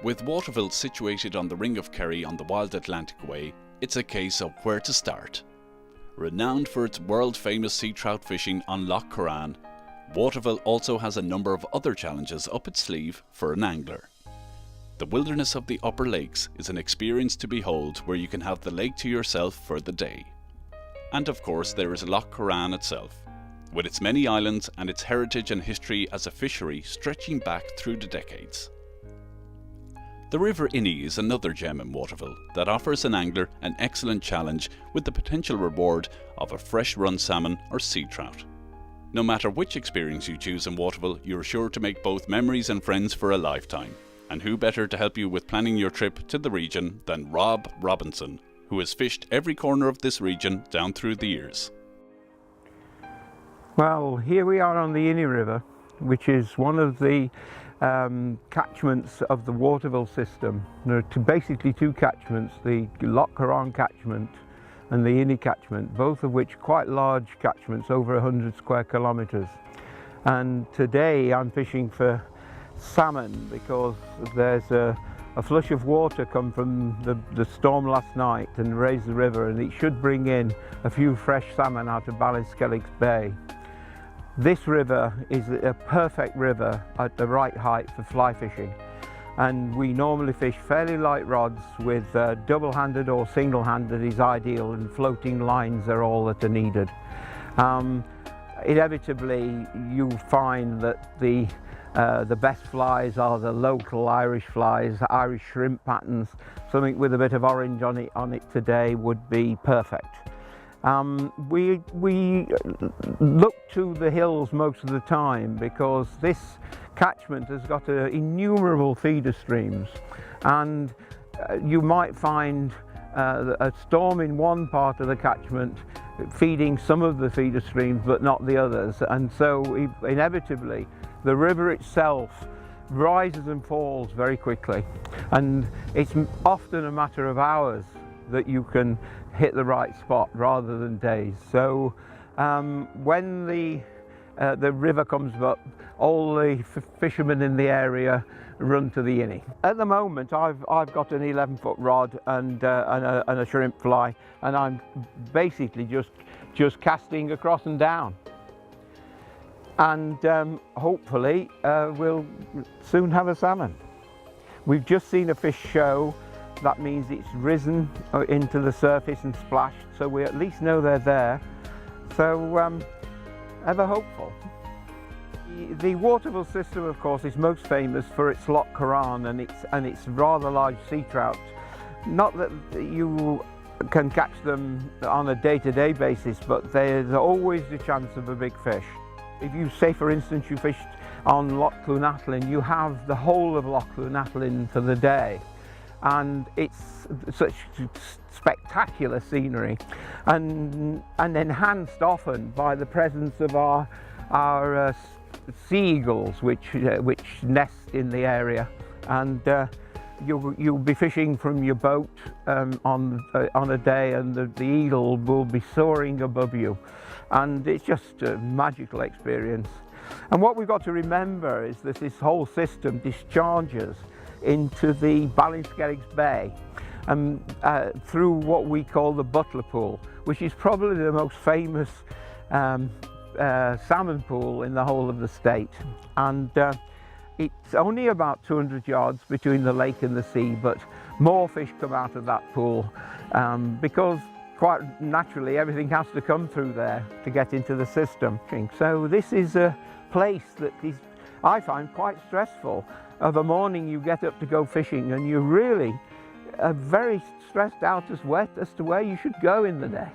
With Waterville situated on the Ring of Kerry on the Wild Atlantic Way, it's a case of where to start. Renowned for its world-famous sea trout fishing on Lough Corran, Waterville also has a number of other challenges up its sleeve for an angler. The wilderness of the Upper Lakes is an experience to behold where you can have the lake to yourself for the day. And of course there is Lough Corran itself, with its many islands and its heritage and history as a fishery stretching back through the decades. The River Inny is another gem in Waterville that offers an angler an excellent challenge with the potential reward of a fresh run salmon or sea trout. No matter which experience you choose in Waterville, you're sure to make both memories and friends for a lifetime. And who better to help you with planning your trip to the region than Rob Robinson, who has fished every corner of this region down through the years. Well, here we are on the Inny River, which is one of the catchments of the Waterville system. There are basically two catchments, the Lough Corran catchment and the Inny catchment, both of which quite large catchments, over 100 square kilometres. And today I'm fishing for salmon because there's a flush of water come from the storm last night and raised the river, and it should bring in a few fresh salmon out of Ballinskelligs Bay. This river is a perfect river at the right height for fly fishing, and we normally fish fairly light rods with double-handed or single-handed is ideal, and floating lines are all that are needed. Inevitably you find that the best flies are the local Irish flies, Irish shrimp patterns. Something with a bit of orange on it today would be perfect. We look to the hills most of the time because this catchment has got innumerable feeder streams, and you might find a storm in one part of the catchment feeding some of the feeder streams but not the others, and so inevitably the river itself rises and falls very quickly, and it's often a matter of hours that you can hit the right spot rather than days. So when the river comes up, all the fishermen in the area run to the Inny. At the moment I've got an 11-foot rod and a shrimp fly, and I'm basically just casting across and down, and hopefully we'll soon have a salmon. We've just seen a fish show. That means it's risen into the surface and splashed, so we at least know they're there. So ever hopeful. The Waterville system, of course, is most famous for its Lough Corran and its rather large sea trout. Not that you can catch them on a day-to-day basis, but there's always the chance of a big fish. If you say, for instance, you fished on Lough Clonathlin, you have the whole of Lough Clonathlin for the day, and it's such spectacular scenery, and enhanced often by the presence of our sea eagles, which nest in the area, and you'll be fishing from your boat on a day, and the eagle will be soaring above you, and it's just a magical experience. And what we've got to remember is that this whole system discharges into the Ballinskelligs Bay through what we call the Butler Pool, which is probably the most famous salmon pool in the whole of the state. And it's only about 200 yards between the lake and the sea, but more fish come out of that pool because quite naturally everything has to come through there to get into the system. So this is a place that is, I find, quite stressful. Of a morning you get up to go fishing and you're really very stressed out as to where you should go in the day.